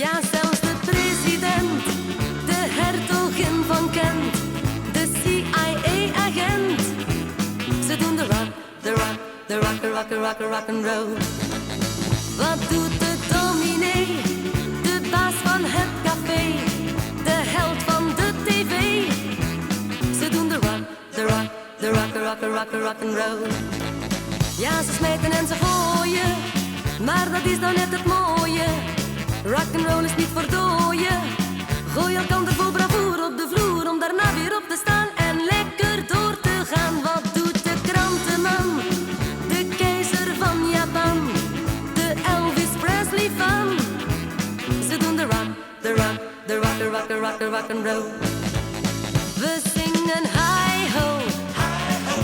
Ja, zelfs de president, de hertogin van Kent, de CIA-agent. Ze doen de rock, de rock, de rock, de rock, de rock, de rock and roll. Wat doet de dominee, de baas van het café, de held van de tv? Ze doen de rock, de rock, de rock, de rock, de rock, de rock and roll. Ja, ze smijten en ze gooien, maar dat is nou net het mooie. Rock'n'roll is niet voor dooien. Gooi elkander vol bravoer op de vloer om daarna weer op te staan en lekker door te gaan. Wat doet de krantenman, de keizer van Japan, de Elvis Presley van? Ze doen de rock, de rock, de rock, de rock, de rock, de rock'n'roll. We zingen hi-ho, hi-ho,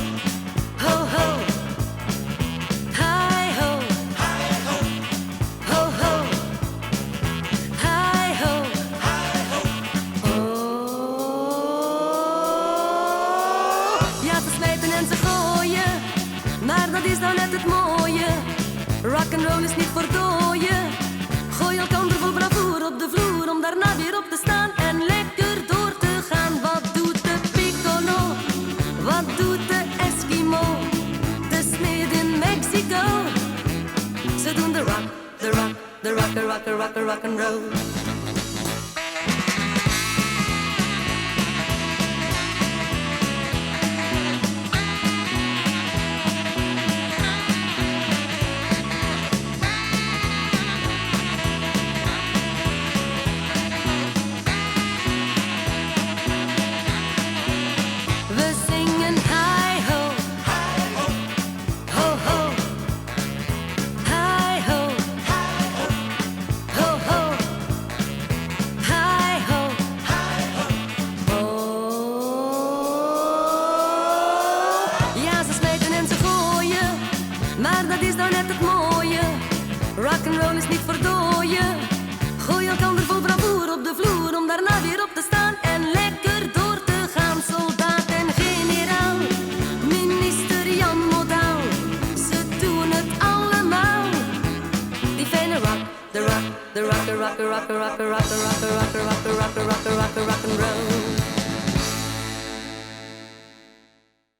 ho-ho. En ze gooien, maar dat is nou net het mooie. Rock'n'roll is niet voor dooien. Gooi elkander vol bravoer op de vloer om daarna weer op te staan en lekker door te gaan. Wat doet de piccolo? Wat doet de Eskimo? De smeed in Mexico. Ze doen de rock, de rock, de rock, de rock, de rock, de rock'n'roll. Maar dat is nou net het mooie. Rock'n'roll is niet voor dooien. Gooi elkander vol bravoer op de vloer om daarna weer op te staan en lekker door te gaan. Soldaat en generaal, minister Jan Modaal, ze doen het allemaal. Die fijne rock, de rock, de rock, de rock, de rock, de rock, de rock, de rock, de rock, de rock, de rock, de rock, de rock, de rock, de rock, de rock and roll.